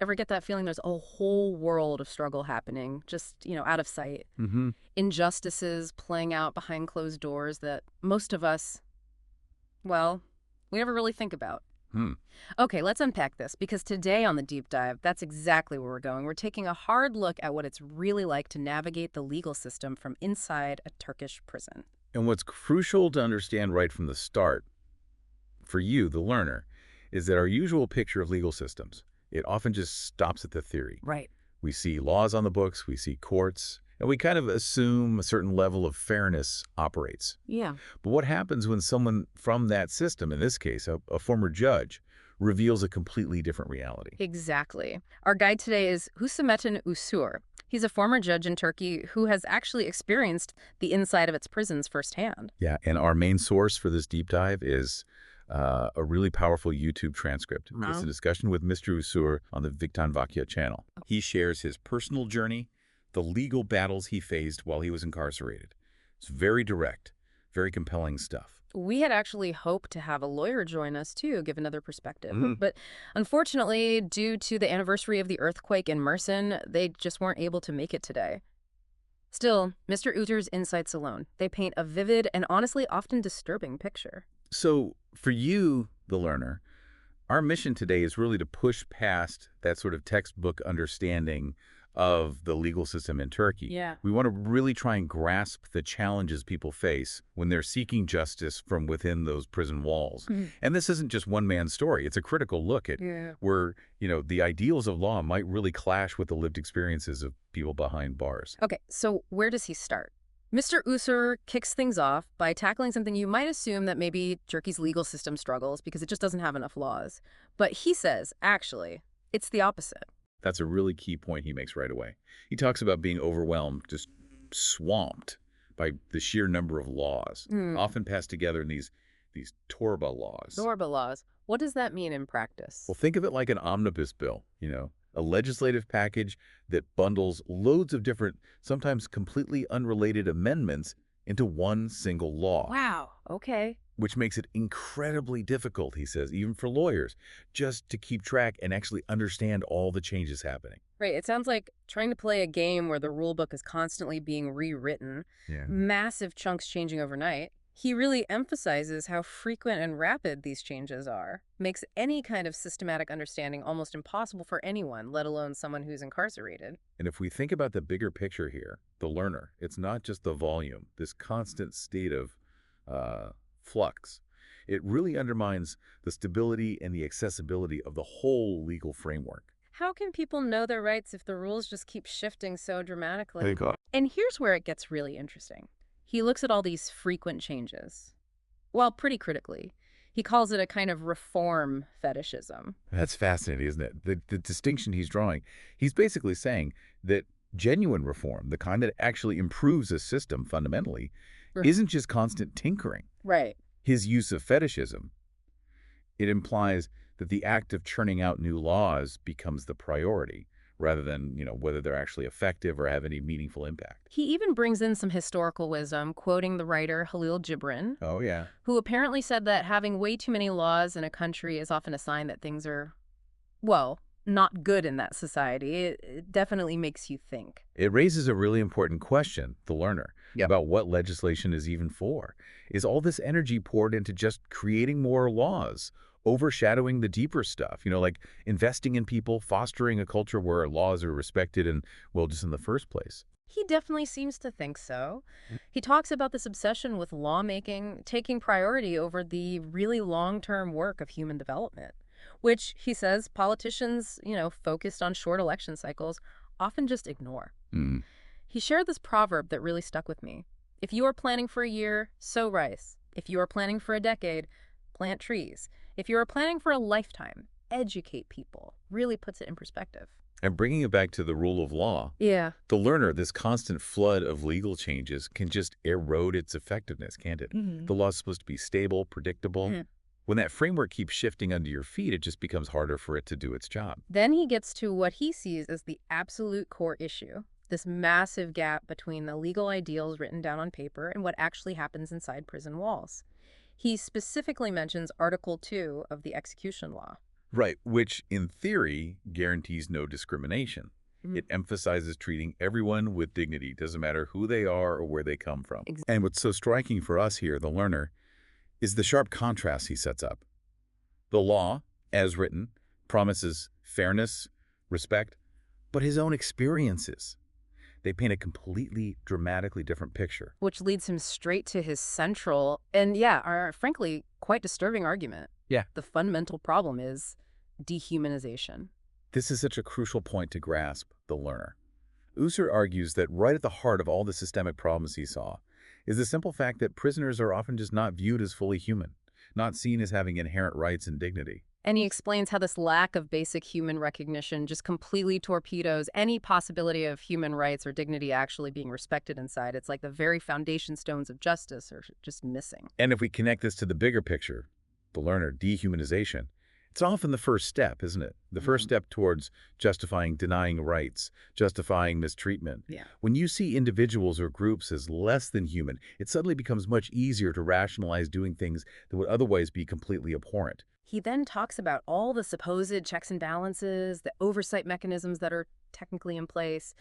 Ever get that feeling there's a whole world of struggle happening, just, out of sight? Mm-hmm. Injustices playing out behind closed doors that most of us, well, we never really think about. Hmm. Okay, let's unpack this, because today on the deep dive, that's exactly where we're going. We're taking a hard look at what it's really like to navigate the legal system from inside a Turkish prison. And what's crucial to understand right from the start, for you, the learner, is that our usual picture of legal systems, it often just stops at the theory. Right. We see laws on the books, we see courts, and we kind of assume a certain level of fairness operates. Yeah. But what happens when someone from that system, in this case, a former judge, reveals a completely different reality? Exactly. Our guide today is Husamettin Uğur. He's a former judge in Turkey who has actually experienced the inside of its prisons firsthand. Yeah, and our main source for this deep dive is a really powerful YouTube transcript. It's a discussion with Mr. Uğur on the Viktan Vakya channel. He shares his personal journey, the legal battles he faced while he was incarcerated. It's very direct, very compelling stuff. We had actually hoped to have a lawyer join us, too, give another perspective. But unfortunately, due to the anniversary of the earthquake in Mersin, they just weren't able to make it today. Still, Mr. Uğur's insights alone, they paint a vivid and honestly often disturbing picture. So for you, the learner, our mission today is really to push past that sort of textbook understanding of the legal system in Turkey. Yeah. We want to really try and grasp the challenges people face when they're seeking justice from within those prison walls. And this isn't just one man's story. It's a critical look at where, the ideals of law might really clash with the lived experiences of people behind bars. Okay, so where does he start? Mr. Uğur kicks things off by tackling something you might assume that maybe Turkey's legal system struggles because it just doesn't have enough laws. But he says, actually, it's the opposite. That's a really key point he makes right away. He talks about being overwhelmed, just swamped by the sheer number of laws, often passed together in these torba laws. Torba laws. What does that mean in practice? Well, think of it like an omnibus bill, a legislative package that bundles loads of different, sometimes completely unrelated amendments into one single law. Wow, okay. Which makes it incredibly difficult, he says, even for lawyers, just to keep track and actually understand all the changes happening. Right, it sounds like trying to play a game where the rule book is constantly being rewritten, massive chunks changing overnight. He really emphasizes how frequent and rapid these changes are, makes any kind of systematic understanding almost impossible for anyone, let alone someone who's incarcerated. And if we think about the bigger picture here, the learner, it's not just the volume, this constant state of flux. It really undermines the stability and the accessibility of the whole legal framework. How can people know their rights if the rules just keep shifting so dramatically? And here's where it gets really interesting. He looks at all these frequent changes. Well, pretty critically. He calls it a kind of reform fetishism. That's fascinating, isn't it? The distinction he's drawing. He's basically saying that genuine reform, the kind that actually improves a system fundamentally, isn't just constant tinkering. Right. His use of fetishism, it implies that the act of churning out new laws becomes the priority, rather than, whether they're actually effective or have any meaningful impact. He even brings in some historical wisdom, quoting the writer Khalil Gibran, Oh, yeah. who apparently said that having way too many laws in a country is often a sign that things are, well, not good in that society. It definitely makes you think. It raises a really important question, the learner, about what legislation is even for. Is all this energy poured into just creating more laws, overshadowing the deeper stuff, like investing in people, fostering a culture where laws are respected and, well, just in the first place? He definitely seems to think so. He talks about this obsession with lawmaking taking priority over the really long-term work of human development, which, he says, politicians, focused on short election cycles often just ignore. He shared this proverb that really stuck with me. If you are planning for a year, sow rice. If you are planning for a decade, plant trees. If you are planning for a lifetime, educate people. Really puts it in perspective. And bringing it back to the rule of law, Yeah. the learner, this constant flood of legal changes can just erode its effectiveness, can't it? The law is supposed to be stable, predictable. When that framework keeps shifting under your feet, it just becomes harder for it to do its job. Then he gets to what he sees as the absolute core issue, this massive gap between the legal ideals written down on paper and what actually happens inside prison walls. He specifically mentions Article 2 of the execution law. Right, which in theory guarantees no discrimination. Mhm. It emphasizes treating everyone with dignity, doesn't matter who they are or where they come from. Ex- And what's so striking for us here, the learner, is the sharp contrast he sets up. The law, as written, promises fairness, respect, but his own experiences, they paint a completely, dramatically different picture. Which leads him straight to his central and, yeah, our frankly quite disturbing argument. Yeah. The fundamental problem is dehumanization. This is such a crucial point to grasp, the learner. Uğur argues that right at the heart of all the systemic problems he saw is the simple fact that prisoners are often just not viewed as fully human, not seen as having inherent rights and dignity. And he explains how this lack of basic human recognition just completely torpedoes any possibility of human rights or dignity actually being respected inside. It's like the very foundation stones of justice are just missing. And if we connect this to the bigger picture, the learner, dehumanization, it's often the first step, isn't it? The first step towards justifying denying rights, justifying mistreatment. Yeah. When you see individuals or groups as less than human, it suddenly becomes much easier to rationalize doing things that would otherwise be completely abhorrent. He then talks about all the supposed checks and balances, the oversight mechanisms that are technically in place,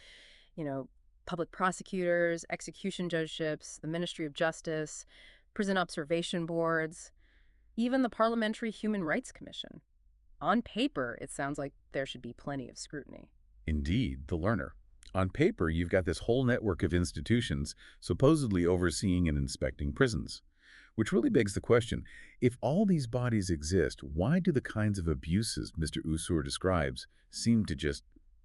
public prosecutors, execution judgeships, the Ministry of Justice, prison observation boards, even the Parliamentary Human Rights Commission. On paper, it sounds like there should be plenty of scrutiny. Indeed, the learner. On paper, you've got this whole network of institutions supposedly overseeing and inspecting prisons. Which really begs the question, if all these bodies exist, why do the kinds of abuses Mr. Uğur describes seem to just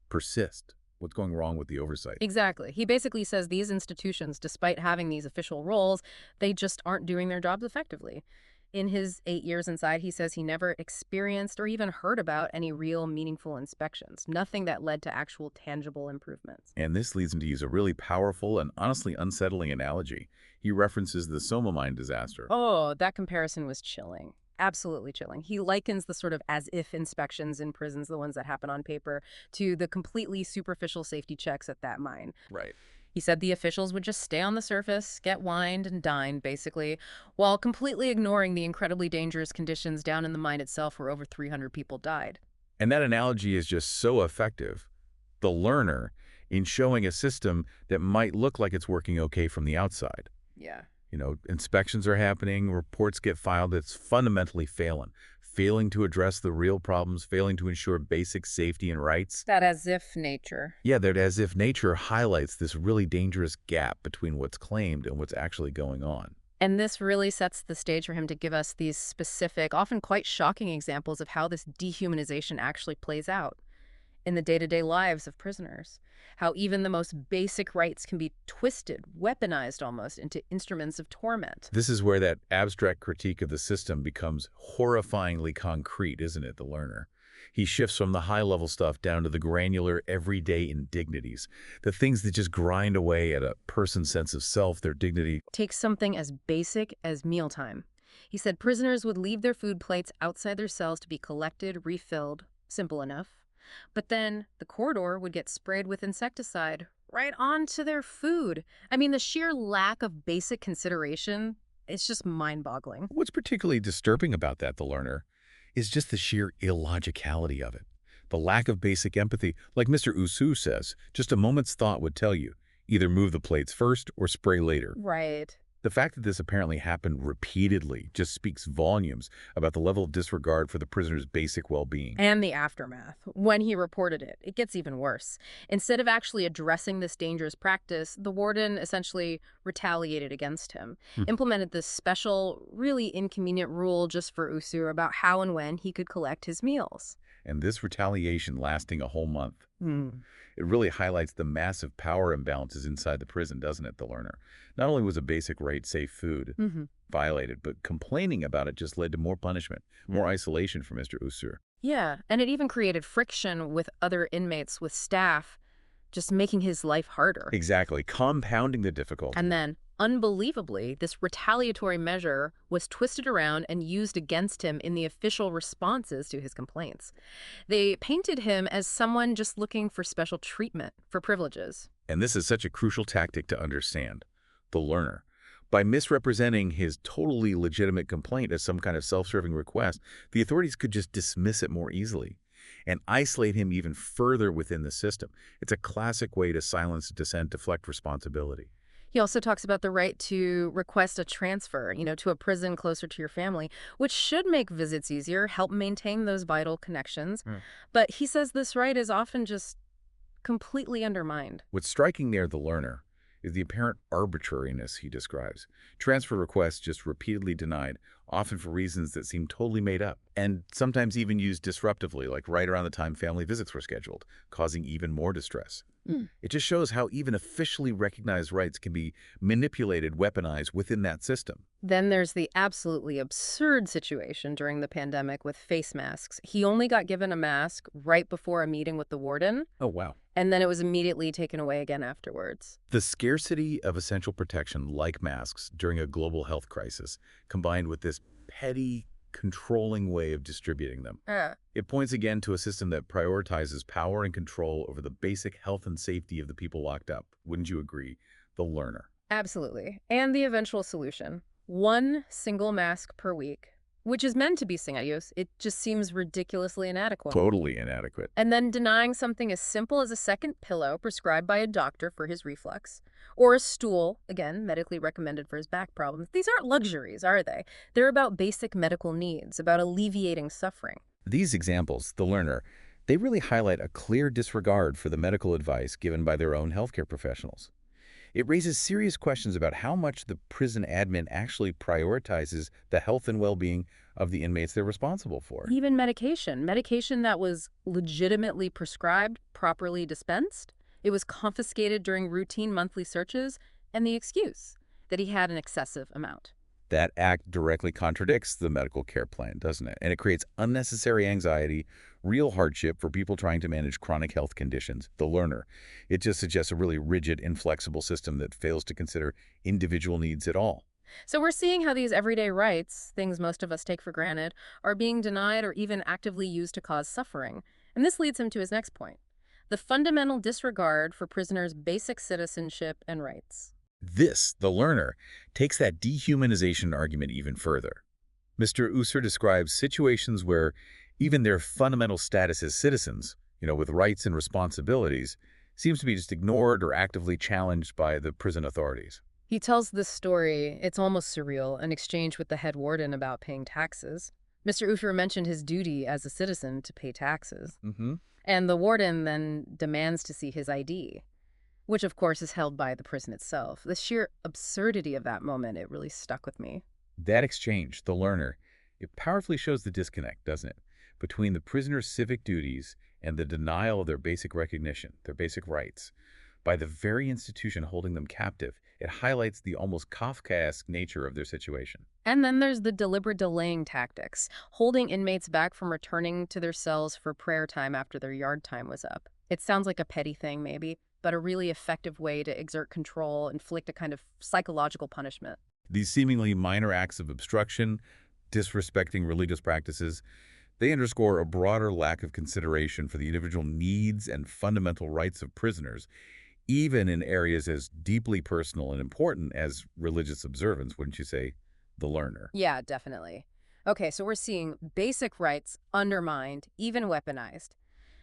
persist? What's going wrong with the oversight? Exactly. He basically says these institutions, despite having these official roles, they just aren't doing their jobs effectively. In his 8 years inside, he says he never experienced or even heard about any real meaningful inspections, nothing that led to actual tangible improvements. And this leads him to use a really powerful and honestly unsettling analogy. He references the Soma mine disaster. Oh, that comparison was chilling. Absolutely chilling. He likens the sort of as-if inspections in prisons, the ones that happen on paper, to the completely superficial safety checks at that mine. Right. He said the officials would just stay on the surface, get wined and dined, basically, while completely ignoring the incredibly dangerous conditions down in the mine itself where over 300 people died. And that analogy is just so effective. The learner in showing a system that might look like it's working okay from the outside. Yeah. Inspections are happening, reports get filed, it's fundamentally failing to address the real problems, failing to ensure basic safety and rights. That as-if nature. Yeah, that as if nature highlights this really dangerous gap between what's claimed and what's actually going on. And this really sets the stage for him to give us these specific, often quite shocking examples of how this dehumanization actually plays out in the day-to-day lives of prisoners. How even the most basic rights can be twisted, weaponized almost, into instruments of torment. This is where that abstract critique of the system becomes horrifyingly concrete, isn't it, the learner? He shifts from the high-level stuff down to the granular, everyday indignities, the things that just grind away at a person's sense of self, their dignity. Take something as basic as mealtime. He said prisoners would leave their food plates outside their cells to be collected, refilled. Simple enough. But then the corridor would get sprayed with insecticide right onto their food. I mean, the sheer lack of basic consideration, it's just mind-boggling. What's particularly disturbing about that, the learner, is just the sheer illogicality of it. The lack of basic empathy. Like Mr. Uğur says, just a moment's thought would tell you, either move the plates first or spray later. Right. The fact that this apparently happened repeatedly just speaks volumes about the level of disregard for the prisoner's basic well-being. And the aftermath. When he reported it, it gets even worse. Instead of actually addressing this dangerous practice, the warden essentially retaliated against him, implemented this special, really inconvenient rule just for Uğur about how and when he could collect his meals. And this retaliation lasting a whole month. It really highlights the massive power imbalances inside the prison, doesn't it, the learner? Not only was a basic right, safe food, violated, but complaining about it just led to more punishment, more isolation for Mr. Uğur. Yeah, and it even created friction with other inmates, with staff, just making his life harder. Exactly, compounding the difficulty. And then, unbelievably, this retaliatory measure was twisted around and used against him in the official responses to his complaints. They painted him as someone just looking for special treatment, for privileges. And this is such a crucial tactic to understand. The learner. By misrepresenting his totally legitimate complaint as some kind of self-serving request, the authorities could just dismiss it more easily and isolate him even further within the system. It's a classic way to silence dissent, deflect responsibility. He also talks about the right to request a transfer, to a prison closer to your family, which should make visits easier, help maintain those vital connections. But he says this right is often just completely undermined. What's striking there, the learner, is the apparent arbitrariness he describes. Transfer requests just repeatedly denied, often for reasons that seem totally made up, and sometimes even used disruptively, like right around the time family visits were scheduled, causing even more distress. It just shows how even officially recognized rights can be manipulated, weaponized within that system. Then there's the absolutely absurd situation during the pandemic with face masks. He only got given a mask right before a meeting with the warden, Oh, wow. and then it was immediately taken away again afterwards. The scarcity of essential protection like masks during a global health crisis, combined with this petty, controlling way of distributing them. It points again to a system that prioritizes power and control over the basic health and safety of the people locked up. Wouldn't you agree? The learner. Absolutely. And the eventual solution. One single mask per week, which is meant to be single use. It just seems ridiculously inadequate. Totally inadequate. And then denying something as simple as a second pillow prescribed by a doctor for his reflux, or a stool, again, medically recommended for his back problems. These aren't luxuries, are they? They're about basic medical needs, about alleviating suffering. These examples, the learner, they really highlight a clear disregard for the medical advice given by their own healthcare professionals. It raises serious questions about how much the prison admin actually prioritizes the health and well-being of the inmates they're responsible for. Even medication that was legitimately prescribed, properly dispensed. It was confiscated during routine monthly searches, and the excuse that he had an excessive amount. That act directly contradicts the medical care plan, doesn't it? And it creates unnecessary anxiety, real hardship for people trying to manage chronic health conditions, the learner. It just suggests a really rigid, inflexible system that fails to consider individual needs at all. So we're seeing how these everyday rights, things most of us take for granted, are being denied or even actively used to cause suffering. And this leads him to his next point: the fundamental disregard for prisoners' basic citizenship and rights. This, the learner, takes that dehumanization argument even further. Mr. Uğur describes situations where even their fundamental status as citizens, with rights and responsibilities, seems to be just ignored or actively challenged by the prison authorities. He tells this story, it's almost surreal, an exchange with the head warden about paying taxes. Mr. Uğur mentioned his duty as a citizen to pay taxes. And the warden then demands to see his ID, which of course is held by the prison itself. The sheer absurdity of that moment, it really stuck with me. That exchange, the learner, it powerfully shows the disconnect, doesn't it, between the prisoner's civic duties and the denial of their basic recognition, their basic rights. By the very institution holding them captive, it highlights the almost Kafkaesque nature of their situation. And then there's the deliberate delaying tactics, holding inmates back from returning to their cells for prayer time after their yard time was up. It sounds like a petty thing, maybe, but a really effective way to exert control, inflict a kind of psychological punishment. These seemingly minor acts of obstruction, disrespecting religious practices, they underscore a broader lack of consideration for the individual needs and fundamental rights of prisoners, even in areas as deeply personal and important as religious observance, wouldn't you say, the learner? Yeah, definitely. Okay, so we're seeing basic rights undermined, even weaponized.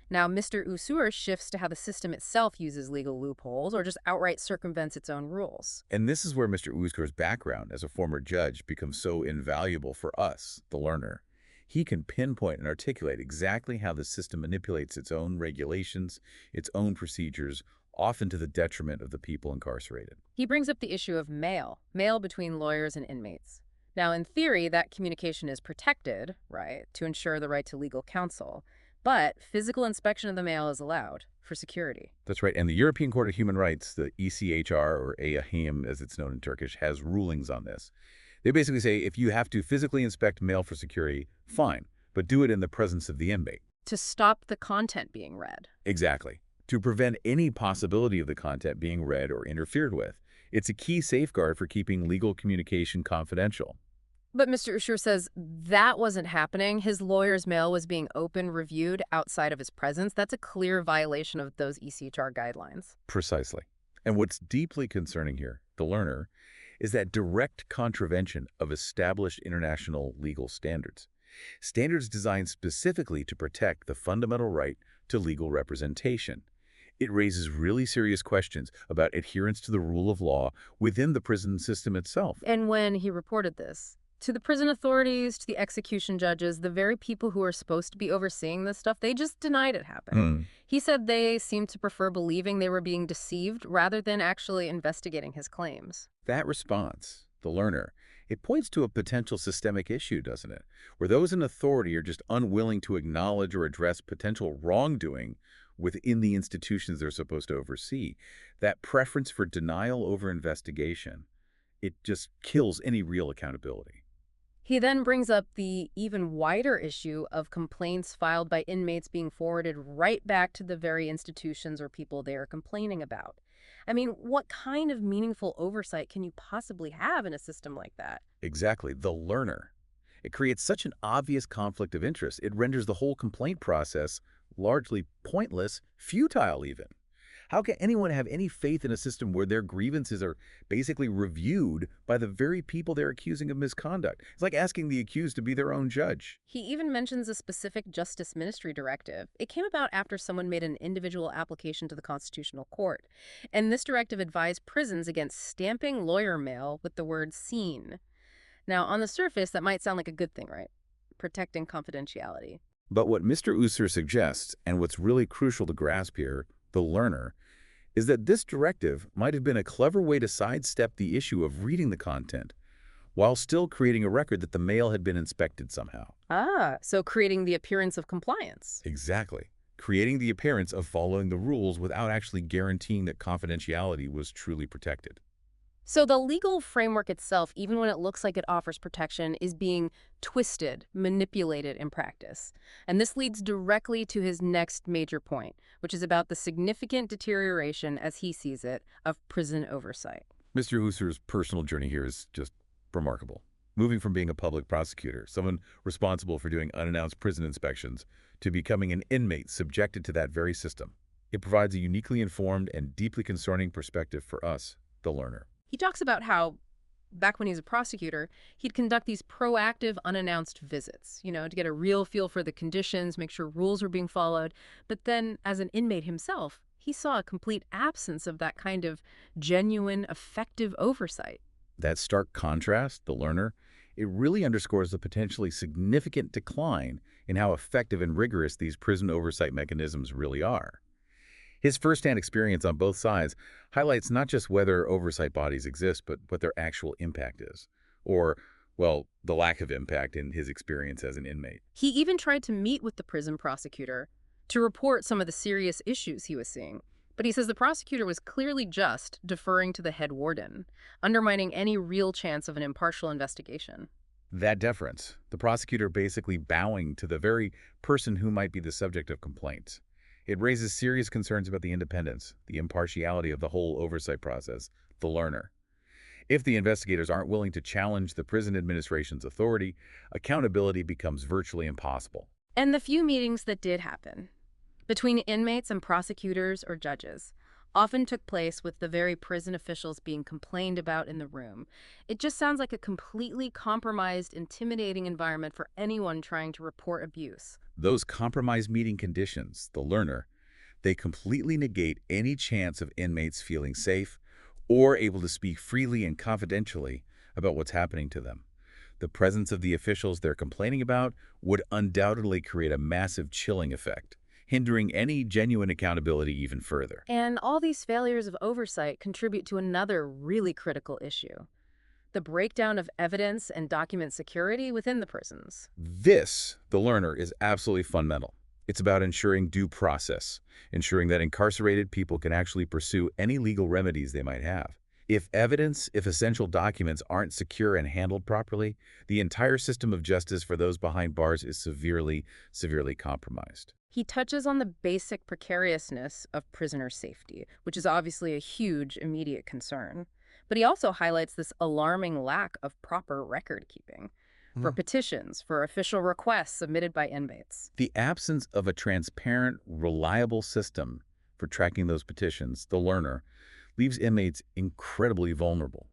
Now, Mr. Uğur shifts to how the system itself uses legal loopholes or just outright circumvents its own rules. And this is where Mr. Uğur's background as a former judge becomes so invaluable for us, the learner. He can pinpoint and articulate exactly how the system manipulates its own regulations, its own procedures, often to the detriment of the people incarcerated. He brings up the issue of mail between lawyers and inmates. Now, in theory, that communication is protected, right, to ensure the right to legal counsel. But physical inspection of the mail is allowed for security. That's right. And the European Court of Human Rights, the ECHR, or EAHIM as it's known in Turkish, has rulings on this. They basically say if you have to physically inspect mail for security, fine, but do it in the presence of the inmate. To stop the content being read. Exactly. To prevent any possibility of the content being read or interfered with. It's a key safeguard for keeping legal communication confidential. But Mr. Uğur says that wasn't happening. His lawyer's mail was being open, reviewed outside of his presence. That's a clear violation of those ECHR guidelines. Precisely. And what's deeply concerning here, the learner, is that direct contravention of established international legal standards. Standards designed specifically to protect the fundamental right to legal representation. It raises really serious questions about adherence to the rule of law within the prison system itself. And when he reported this to the prison authorities, to the execution judges, the very people who are supposed to be overseeing this stuff, they just denied it happened. He said they seemed to prefer believing they were being deceived rather than actually investigating his claims. That response, the learner, it points to a potential systemic issue, doesn't it? Where those in authority are just unwilling to acknowledge or address potential wrongdoing within the institutions they're supposed to oversee. That preference for denial over investigation, it just kills any real accountability. He then brings up the even wider issue of complaints filed by inmates being forwarded right back to the very institutions or people they are complaining about. I mean, what kind of meaningful oversight can you possibly have in a system like that? Exactly, the learner. It creates such an obvious conflict of interest. It renders the whole complaint process largely pointless, futile even. How can anyone have any faith in a system where their grievances are basically reviewed by the very people they're accusing of misconduct? It's like asking the accused to be their own judge. He even mentions a specific Justice Ministry directive. It came about after someone made an individual application to the Constitutional Court. And this directive advised prisons against stamping lawyer mail with the word "seen." Now, on the surface, that might sound like a good thing, right? Protecting confidentiality. But what Mr. Uğur suggests, and what's really crucial to grasp here, the learner, is that this directive might have been a clever way to sidestep the issue of reading the content, while still creating a record that the mail had been inspected somehow. So creating the appearance of compliance. Exactly. Creating the appearance of following the rules without actually guaranteeing that confidentiality was truly protected. So the legal framework itself, even when it looks like it offers protection, is being twisted, manipulated in practice. And this leads directly to his next major point, which is about the significant deterioration, as he sees it, of prison oversight. Mr. Uğur's personal journey here is just remarkable. Moving from being a public prosecutor, someone responsible for doing unannounced prison inspections, to becoming an inmate subjected to that very system. It provides a uniquely informed and deeply concerning perspective for us, the learner. He talks about how, back when he was a prosecutor, he'd conduct these proactive, unannounced visits, to get a real feel for the conditions, make sure rules were being followed. But then, as an inmate himself, he saw a complete absence of that kind of genuine, effective oversight. That stark contrast, the learner, it really underscores the potentially significant decline in how effective and rigorous these prison oversight mechanisms really are. His firsthand experience on both sides highlights not just whether oversight bodies exist, but what their actual impact is. Or, well, the lack of impact in his experience as an inmate. He even tried to meet with the prison prosecutor to report some of the serious issues he was seeing. But he says the prosecutor was clearly just deferring to the head warden, undermining any real chance of an impartial investigation. That deference, the prosecutor basically bowing to the very person who might be the subject of complaints. It raises serious concerns about the independence, the impartiality of the whole oversight process, the learner. If the investigators aren't willing to challenge the prison administration's authority, accountability becomes virtually impossible. And the few meetings that did happen between inmates and prosecutors or judges often took place with the very prison officials being complained about in the room. It just sounds like a completely compromised, intimidating environment for anyone trying to report abuse. Those compromised meeting conditions, the learner, they completely negate any chance of inmates feeling safe or able to speak freely and confidentially about what's happening to them. The presence of the officials they're complaining about would undoubtedly create a massive chilling effect, hindering any genuine accountability even further. And all these failures of oversight contribute to another really critical issue: the breakdown of evidence and document security within the prisons. This, the learner, is absolutely fundamental. It's about ensuring due process, ensuring that incarcerated people can actually pursue any legal remedies they might have. If essential documents aren't secure and handled properly, the entire system of justice for those behind bars is severely, severely compromised. He touches on the basic precariousness of prisoner safety, which is obviously a huge immediate concern. But he also highlights this alarming lack of proper record keeping for petitions, for official requests submitted by inmates. The absence of a transparent, reliable system for tracking those petitions, the learner, leaves inmates incredibly vulnerable.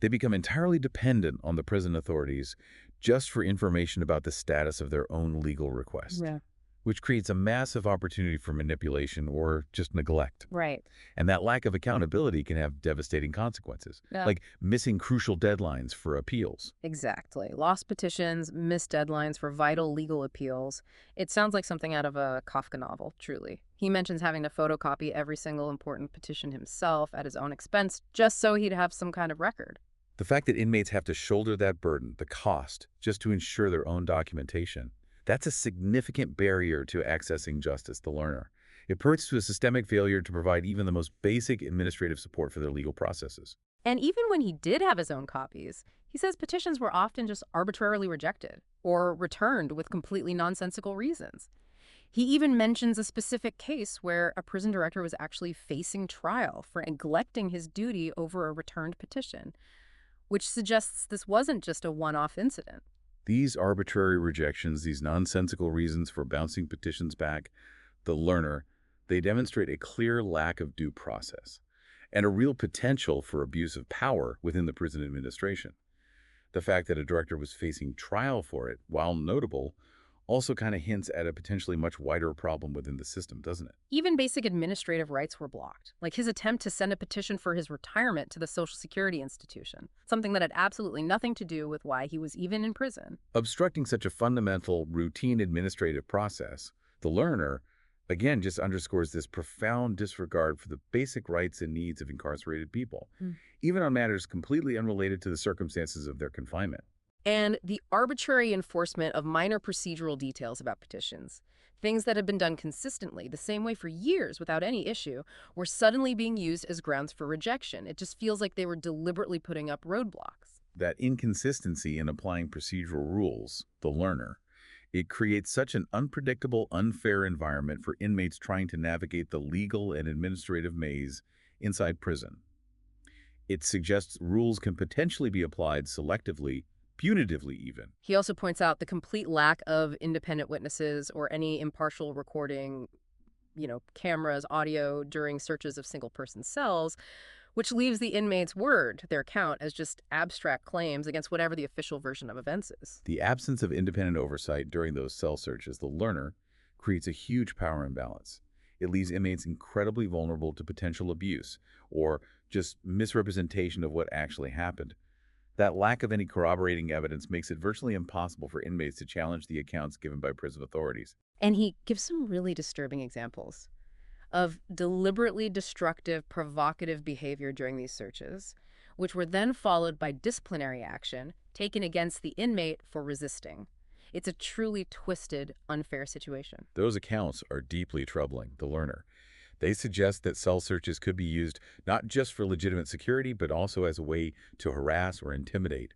They become entirely dependent on the prison authorities just for information about the status of their own legal request, Yeah. which creates a massive opportunity for manipulation or just neglect. Right. And that lack of accountability can have devastating consequences, Yeah. like missing crucial deadlines for appeals. Exactly. Lost petitions, missed deadlines for vital legal appeals. It sounds like something out of a Kafka novel, truly. He mentions having to photocopy every single important petition himself at his own expense just so he'd have some kind of record. The fact that inmates have to shoulder that burden, the cost, just to ensure their own documentation, that's a significant barrier to accessing justice, the learner. It points to a systemic failure to provide even the most basic administrative support for their legal processes. And even when he did have his own copies, he says petitions were often just arbitrarily rejected or returned with completely nonsensical reasons. He even mentions a specific case where a prison director was actually facing trial for neglecting his duty over a returned petition, which suggests this wasn't just a one-off incident. These arbitrary rejections, these nonsensical reasons for bouncing petitions back, the learner, they demonstrate a clear lack of due process and a real potential for abuse of power within the prison administration. The fact that a director was facing trial for it, while notable, also kind of hints at a potentially much wider problem within the system, doesn't it? Even basic administrative rights were blocked, like his attempt to send a petition for his retirement to the Social Security institution, something that had absolutely nothing to do with why he was even in prison. Obstructing such a fundamental, routine administrative process, the learner, again, just underscores this profound disregard for the basic rights and needs of incarcerated people, even on matters completely unrelated to the circumstances of their confinement. And the arbitrary enforcement of minor procedural details about petitions, things that had been done consistently the same way for years without any issue, were suddenly being used as grounds for rejection. It just feels like they were deliberately putting up roadblocks. That inconsistency in applying procedural rules, the learner, it creates such an unpredictable, unfair environment for inmates trying to navigate the legal and administrative maze inside prison. It suggests rules can potentially be applied selectively, punitively even. He also points out the complete lack of independent witnesses or any impartial recording, cameras, audio during searches of single-person cells, which leaves the inmate's word, their account, as just abstract claims against whatever the official version of events is. The absence of independent oversight during those cell searches, the learner, creates a huge power imbalance. It leaves inmates incredibly vulnerable to potential abuse or just misrepresentation of what actually happened. That lack of any corroborating evidence makes it virtually impossible for inmates to challenge the accounts given by prison authorities. And he gives some really disturbing examples of deliberately destructive, provocative behavior during these searches, which were then followed by disciplinary action taken against the inmate for resisting. It's a truly twisted, unfair situation. Those accounts are deeply troubling, the learner. They suggest that cell searches could be used not just for legitimate security, but also as a way to harass or intimidate.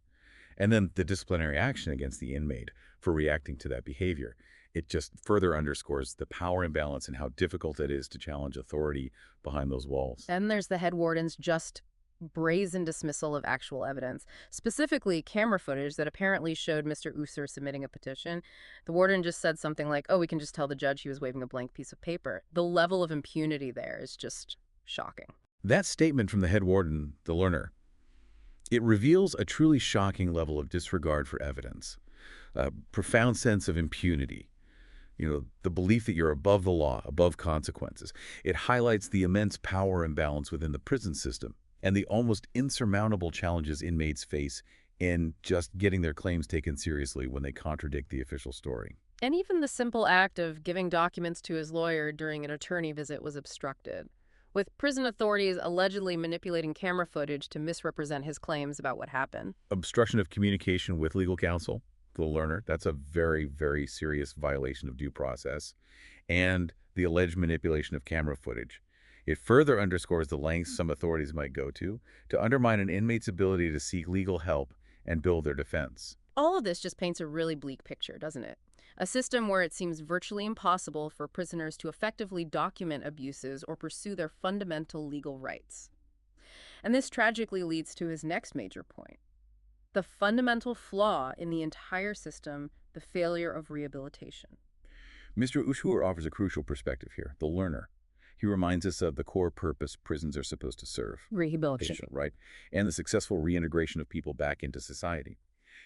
And then the disciplinary action against the inmate for reacting to that behavior. It just further underscores the power imbalance and how difficult it is to challenge authority behind those walls. Then there's the head warden's just brazen dismissal of actual evidence, specifically camera footage that apparently showed Mr. Uğur submitting a petition. The warden just said something like, oh, we can just tell the judge he was waving a blank piece of paper. The level of impunity there is just shocking. That statement from the head warden, the learner, it reveals a truly shocking level of disregard for evidence, a profound sense of impunity. The belief that you're above the law, above consequences. It highlights the immense power imbalance within the prison system and the almost insurmountable challenges inmates face in just getting their claims taken seriously when they contradict the official story. And even the simple act of giving documents to his lawyer during an attorney visit was obstructed, with prison authorities allegedly manipulating camera footage to misrepresent his claims about what happened. Obstruction of communication with legal counsel, the learner, that's a very, very serious violation of due process, and the alleged manipulation of camera footage. It further underscores the lengths some authorities might go to undermine an inmate's ability to seek legal help and build their defense. All of this just paints a really bleak picture, doesn't it? A system where it seems virtually impossible for prisoners to effectively document abuses or pursue their fundamental legal rights. And this tragically leads to his next major point. The fundamental flaw in the entire system, the failure of rehabilitation. Mr. Uğur offers a crucial perspective here, the learner. He reminds us of the core purpose prisons are supposed to serve. Rehabilitation. Right? And the successful reintegration of people back into society.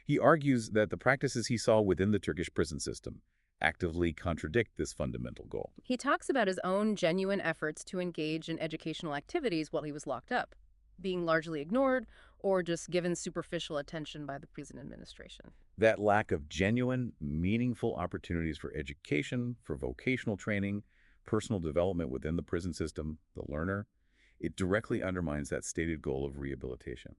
He argues that the practices he saw within the Turkish prison system actively contradict this fundamental goal. He talks about his own genuine efforts to engage in educational activities while he was locked up, being largely ignored or just given superficial attention by the prison administration. That lack of genuine, meaningful opportunities for education, for vocational training, personal development within the prison system, the learner, it directly undermines that stated goal of rehabilitation.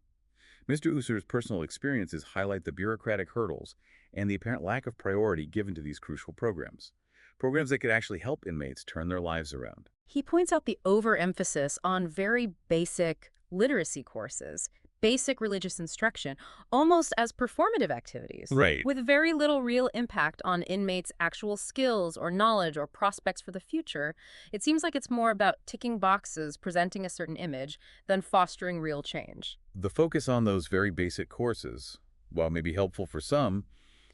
Mr. Usur's personal experiences highlight the bureaucratic hurdles and the apparent lack of priority given to these crucial programs. Programs that could actually help inmates turn their lives around. He points out the overemphasis on very basic literacy courses, basic religious instruction, almost as performative activities, Right. with very little real impact on inmates' actual skills or knowledge or prospects for the future. It seems like it's more about ticking boxes, presenting a certain image, than fostering real change. The focus on those very basic courses, while maybe helpful for some,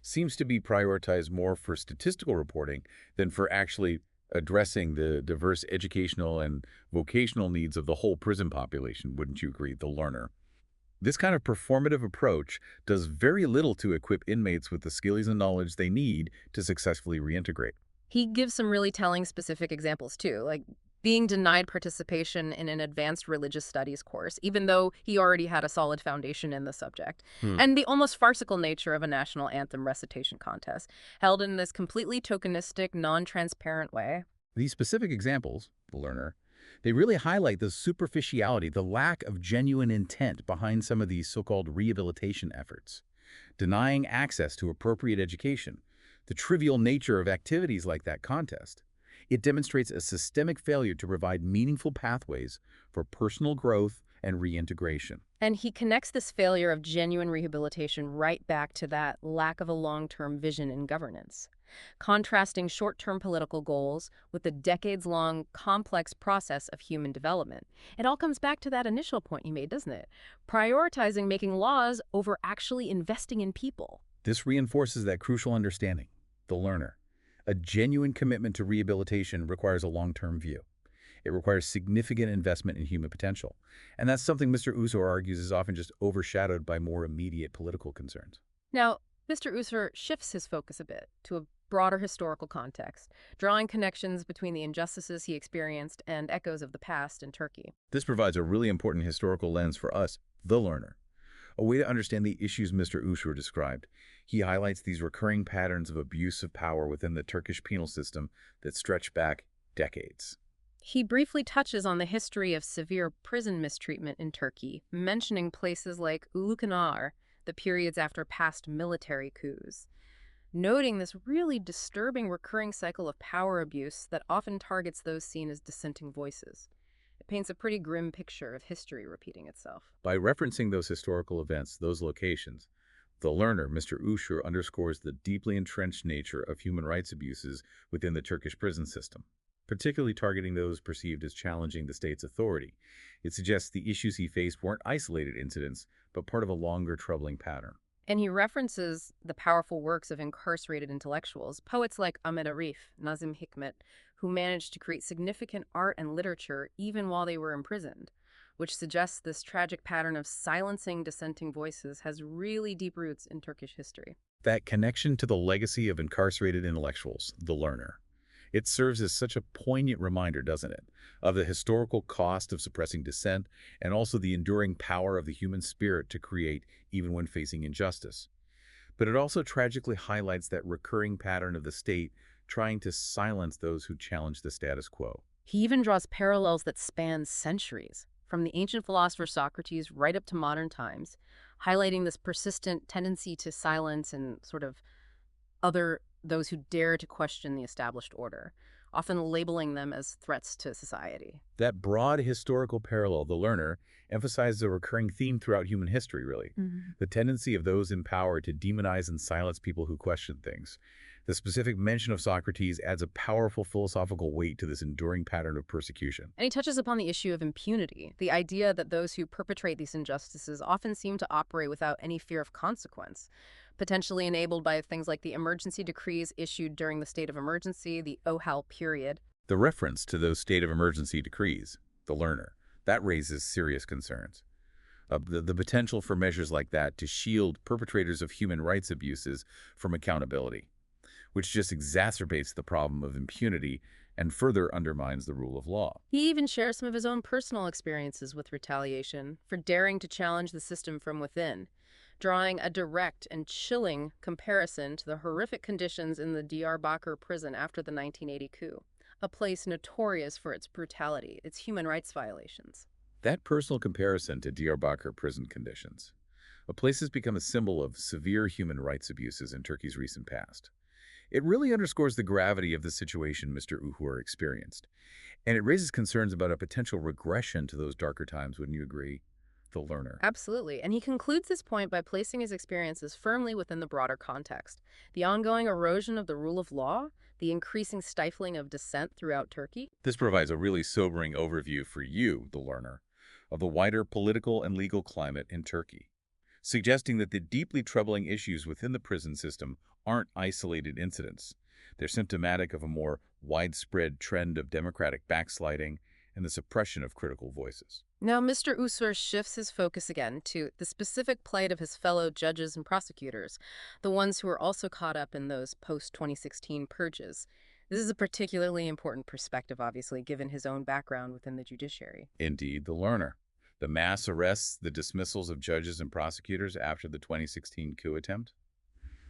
seems to be prioritized more for statistical reporting than for actually addressing the diverse educational and vocational needs of the whole prison population, wouldn't you agree, the learner? This kind of performative approach does very little to equip inmates with the skills and knowledge they need to successfully reintegrate. He gives some really telling specific examples, too, like being denied participation in an advanced religious studies course, even though he already had a solid foundation in the subject, and the almost farcical nature of a national anthem recitation contest, held in this completely tokenistic, non-transparent way. These specific examples, the learner, they really highlight the superficiality, the lack of genuine intent behind some of these so-called rehabilitation efforts. Denying access to appropriate education, the trivial nature of activities like that contest. It demonstrates a systemic failure to provide meaningful pathways for personal growth and reintegration. And he connects this failure of genuine rehabilitation right back to that lack of a long-term vision in governance. Contrasting short-term political goals with the decades-long complex process of human development. It all comes back to that initial point you made, doesn't it? Prioritizing making laws over actually investing in people. This reinforces that crucial understanding, the learner. A genuine commitment to rehabilitation requires a long-term view. It requires significant investment in human potential. And that's something Mr. Usur argues is often just overshadowed by more immediate political concerns. Now, Mr. Usur shifts his focus a bit to a broader historical context, drawing connections between the injustices he experienced and echoes of the past in Turkey. This provides a really important historical lens for us, the learner. A way to understand the issues Mr. Usur described. He highlights these recurring patterns of abuse of power within the Turkish penal system that stretch back decades. He briefly touches on the history of severe prison mistreatment in Turkey, mentioning places like Ulukanar, the periods after past military coups, noting this really disturbing recurring cycle of power abuse that often targets those seen as dissenting voices. It paints a pretty grim picture of history repeating itself. By referencing those historical events, those locations, the learner, Mr. Usur, underscores the deeply entrenched nature of human rights abuses within the Turkish prison system, particularly targeting those perceived as challenging the state's authority. It suggests the issues he faced weren't isolated incidents, but part of a longer troubling pattern. And he references the powerful works of incarcerated intellectuals, poets like Ahmet Arif, Nazım Hikmet, who managed to create significant art and literature even while they were imprisoned, which suggests this tragic pattern of silencing dissenting voices has really deep roots in Turkish history. That connection to the legacy of incarcerated intellectuals, the learner. It serves as such a poignant reminder, doesn't it, of the historical cost of suppressing dissent and also the enduring power of the human spirit to create even when facing injustice. But it also tragically highlights that recurring pattern of the state trying to silence those who challenge the status quo. He even draws parallels that span centuries, from the ancient philosopher Socrates right up to modern times, highlighting this persistent tendency to silence and sort of those who dare to question the established order, often labeling them as threats to society. That broad historical parallel, the learner, emphasizes a recurring theme throughout human history, really. The tendency of those in power to demonize and silence people who question things. The specific mention of Socrates adds a powerful philosophical weight to this enduring pattern of persecution. And he touches upon the issue of impunity, the idea that those who perpetrate these injustices often seem to operate without any fear of consequence, potentially enabled by things like the emergency decrees issued during the state of emergency, the OHAL period. The reference to those state of emergency decrees, the learner, that raises serious concerns. The potential for measures like that to shield perpetrators of human rights abuses from accountability, which just exacerbates the problem of impunity and further undermines the rule of law. He even shares some of his own personal experiences with retaliation for daring to challenge the system from within, drawing a direct and chilling comparison to the horrific conditions in the Diyarbakir prison after the 1980 coup, a place notorious for its brutality, its human rights violations. That personal comparison to Diyarbakir prison conditions, a place has become a symbol of severe human rights abuses in Turkey's recent past. It really underscores the gravity of the situation Mr. Uğur experienced, and it raises concerns about a potential regression to those darker times, wouldn't you agree? The learner. Absolutely. And he concludes this point by placing his experiences firmly within the broader context. The ongoing erosion of the rule of law, the increasing stifling of dissent throughout Turkey. This provides a really sobering overview for you, the learner, of the wider political and legal climate in Turkey, suggesting that the deeply troubling issues within the prison system aren't isolated incidents. They're symptomatic of a more widespread trend of democratic backsliding and the suppression of critical voices. Now, Mr. Uğur shifts his focus again to the specific plight of his fellow judges and prosecutors, the ones who are also caught up in those post-2016 purges. This is a particularly important perspective, obviously, given his own background within the judiciary. Indeed, the learner. The mass arrests, the dismissals of judges and prosecutors after the 2016 coup attempt,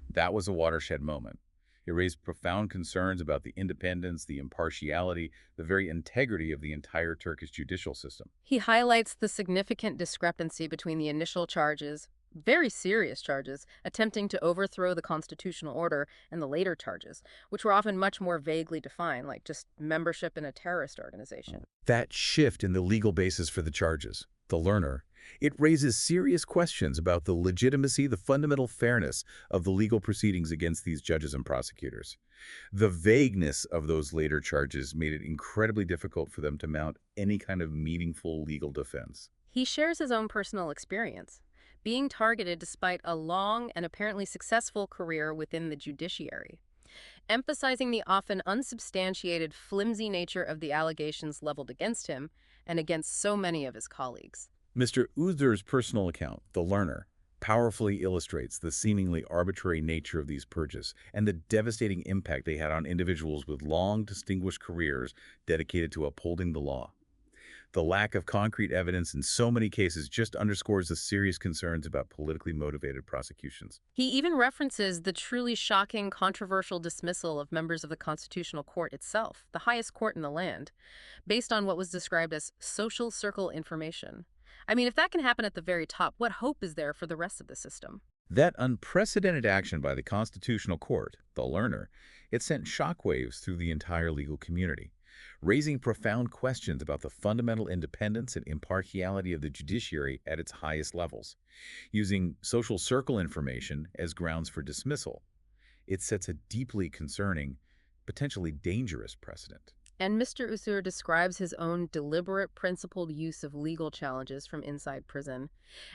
that was a watershed moment. It raised profound concerns about the independence, the impartiality, the very integrity of the entire Turkish judicial system. He highlights the significant discrepancy between the initial charges, very serious charges, attempting to overthrow the constitutional order, and the later charges, which were often much more vaguely defined, like just membership in a terrorist organization. That shift in the legal basis for the charges, the learner, it raises serious questions about the legitimacy, the fundamental fairness of the legal proceedings against these judges and prosecutors. The vagueness of those later charges made it incredibly difficult for them to mount any kind of meaningful legal defense. He shares his own personal experience, being targeted despite a long and apparently successful career within the judiciary, emphasizing the often unsubstantiated, flimsy nature of the allegations leveled against him and against so many of his colleagues. Mr. Uğur's personal account, The Learner, powerfully illustrates the seemingly arbitrary nature of these purges and the devastating impact they had on individuals with long, distinguished careers dedicated to upholding the law. The lack of concrete evidence in so many cases just underscores the serious concerns about politically motivated prosecutions. He even references the truly shocking, controversial dismissal of members of the Constitutional Court itself, the highest court in the land, based on what was described as social circle information. I mean, if that can happen at the very top, what hope is there for the rest of the system? That unprecedented action by the Constitutional Court, the learner, it sent shockwaves through the entire legal community, raising profound questions about the fundamental independence and impartiality of the judiciary at its highest levels. Using social circle information as grounds for dismissal, it sets a deeply concerning, potentially dangerous precedent. And Mr. Uğur describes his own deliberate, principled use of legal challenges from inside prison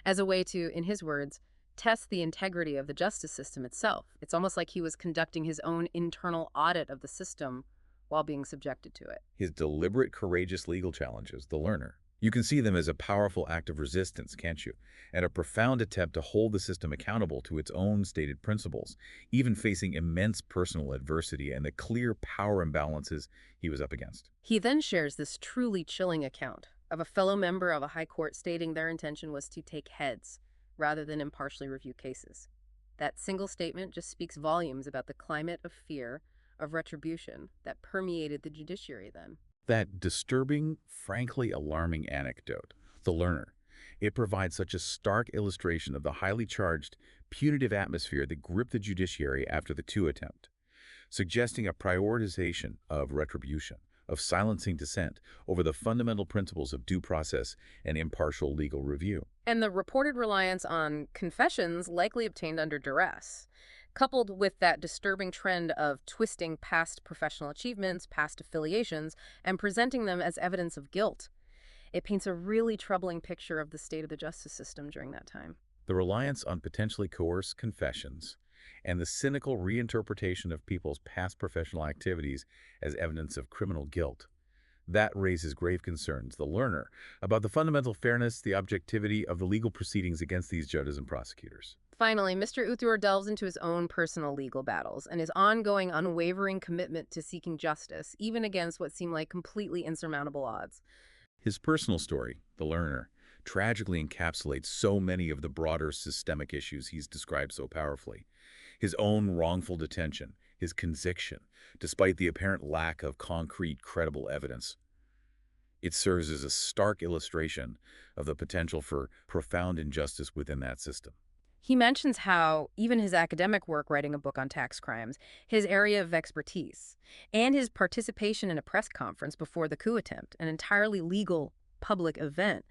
as a way to, in his words, test the integrity of the justice system itself. It's almost like he was conducting his own internal audit of the system while being subjected to it. His deliberate, courageous legal challenges, the learner. You can see them as a powerful act of resistance, can't you? And a profound attempt to hold the system accountable to its own stated principles, even facing immense personal adversity and the clear power imbalances he was up against. He then shares this truly chilling account of a fellow member of a high court stating their intention was to take heads rather than impartially review cases. That single statement just speaks volumes about the climate of fear, of retribution that permeated the judiciary then. That disturbing, frankly alarming anecdote, the learner, it provides such a stark illustration of the highly charged, punitive atmosphere that gripped the judiciary after the coup attempt, suggesting a prioritization of retribution, of silencing dissent over the fundamental principles of due process and impartial legal review. And the reported reliance on confessions likely obtained under duress, coupled with that disturbing trend of twisting past professional achievements, past affiliations, and presenting them as evidence of guilt. It paints a really troubling picture of the state of the justice system during that time. The reliance on potentially coerced confessions, and the cynical reinterpretation of people's past professional activities as evidence of criminal guilt. That raises grave concerns, the learner, about the fundamental fairness, the objectivity of the legal proceedings against these judges and prosecutors. Finally, Mr. Uthur delves into his own personal legal battles and his ongoing, unwavering commitment to seeking justice, even against what seem like completely insurmountable odds. His personal story, the learner, tragically encapsulates so many of the broader systemic issues he's described so powerfully. His own wrongful detention, his conviction, despite the apparent lack of concrete, credible evidence. It serves as a stark illustration of the potential for profound injustice within that system. He mentions how even his academic work writing a book on tax crimes, his area of expertise, and his participation in a press conference before the coup attempt, an entirely legal public event,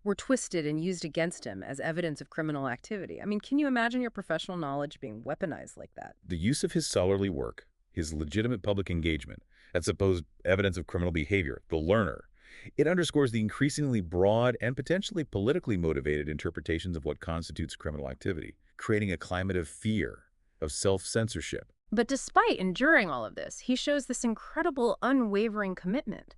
were twisted and used against him as evidence of criminal activity. I mean, can you imagine your professional knowledge being weaponized like that? The use of his scholarly work, his legitimate public engagement, and supposed evidence of criminal behavior, the learner, it underscores the increasingly broad and potentially politically motivated interpretations of what constitutes criminal activity, creating a climate of fear, of self-censorship. But despite enduring all of this, he shows this incredible, unwavering commitment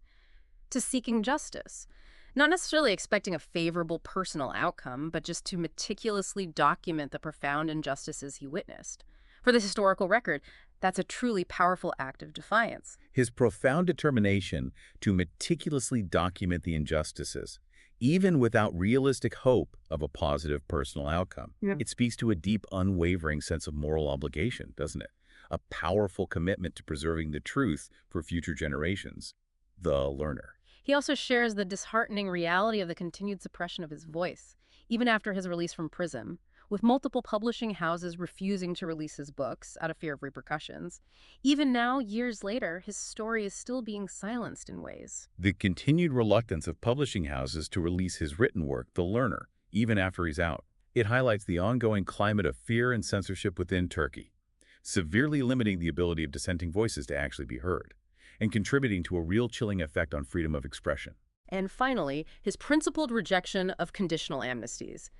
to seeking justice. Not necessarily expecting a favorable personal outcome, but just to meticulously document the profound injustices he witnessed. For the historical record, that's a truly powerful act of defiance. His profound determination to meticulously document the injustices, even without realistic hope of a positive personal outcome. Yeah. It speaks to a deep, unwavering sense of moral obligation, doesn't it? A powerful commitment to preserving the truth for future generations. The learner. He also shares the disheartening reality of the continued suppression of his voice, even after his release from prison, with multiple publishing houses refusing to release his books out of fear of repercussions. Even now, years later, his story is still being silenced in ways. The continued reluctance of publishing houses to release his written work, The Learner, even after he's out. It highlights the ongoing climate of fear and censorship within Turkey, severely limiting the ability of dissenting voices to actually be heard, and contributing to a real chilling effect on freedom of expression. And finally, his principled rejection of conditional amnesties.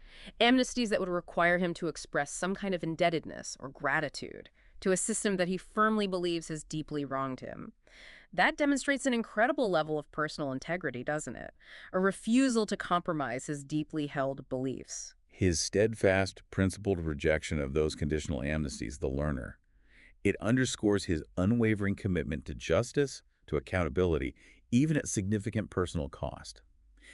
Amnesties that would require him to express some kind of indebtedness or gratitude to a system that he firmly believes has deeply wronged him. That demonstrates an incredible level of personal integrity, doesn't it? A refusal to compromise his deeply held beliefs. His steadfast, principled rejection of those conditional amnesties, the learner, it underscores his unwavering commitment to justice, to accountability, even at significant personal cost.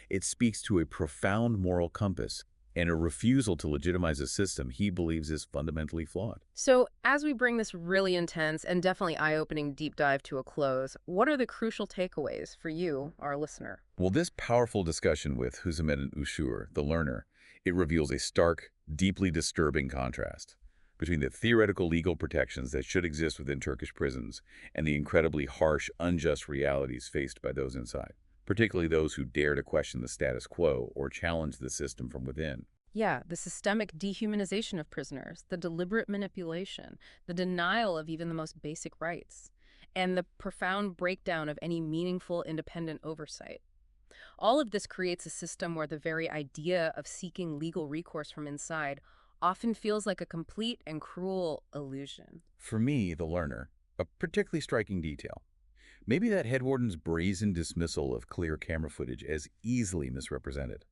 It speaks to a profound moral compass and a refusal to legitimize a system he believes is fundamentally flawed. So, as we bring this really intense and definitely eye-opening deep dive to a close, what are the crucial takeaways for you, our listener? Well, this powerful discussion with Husamettin Uğur, the learner, it reveals a stark, deeply disturbing contrast between the theoretical legal protections that should exist within Turkish prisons and the incredibly harsh, unjust realities faced by those inside, particularly those who dare to question the status quo or challenge the system from within. Yeah, the systemic dehumanization of prisoners, the deliberate manipulation, the denial of even the most basic rights, and the profound breakdown of any meaningful independent oversight. All of this creates a system where the very idea of seeking legal recourse from inside often feels like a complete and cruel illusion. For me, the learner, a particularly striking detail. Maybe that head warden's brazen dismissal of clear camera footage as easily misrepresented.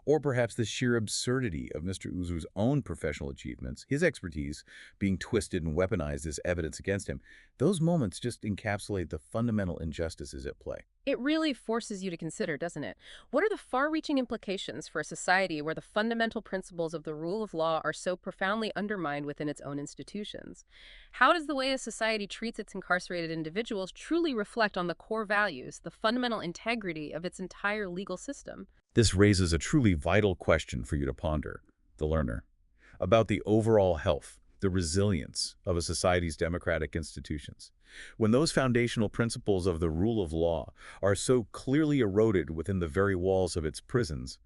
Or perhaps the sheer absurdity of Mr. Uğur's own professional achievements, his expertise, being twisted and weaponized as evidence against him. Those moments just encapsulate the fundamental injustices at play. It really forces you to consider, doesn't it? What are the far-reaching implications for a society where the fundamental principles of the rule of law are so profoundly undermined within its own institutions? How does the way a society treats its incarcerated individuals truly reflect on the core values, the fundamental integrity of its entire legal system? This raises a truly vital question for you to ponder, the learner, about the overall health, the resilience of a society's democratic institutions. When those foundational principles of the rule of law are so clearly eroded within the very walls of its prisons,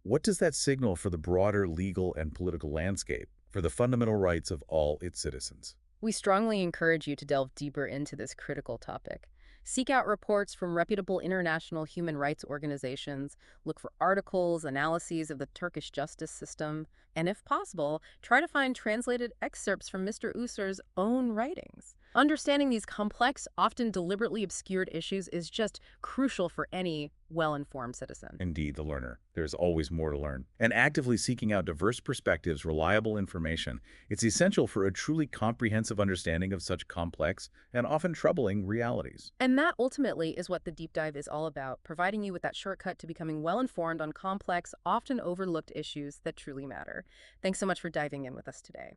what does that signal for the broader legal and political landscape, for the fundamental rights of all its citizens? We strongly encourage you to delve deeper into this critical topic. Seek out reports from reputable international human rights organizations, look for articles, analyses of the Turkish justice system, and if possible, try to find translated excerpts from Mr. Usur's own writings. Understanding these complex, often deliberately obscured issues is just crucial for any well-informed citizen. Indeed, the learner. There's always more to learn. And actively seeking out diverse perspectives, reliable information, it's essential for a truly comprehensive understanding of such complex and often troubling realities. And that ultimately is what the deep dive is all about, providing you with that shortcut to becoming well-informed on complex, often overlooked issues that truly matter. Thanks so much for diving in with us today.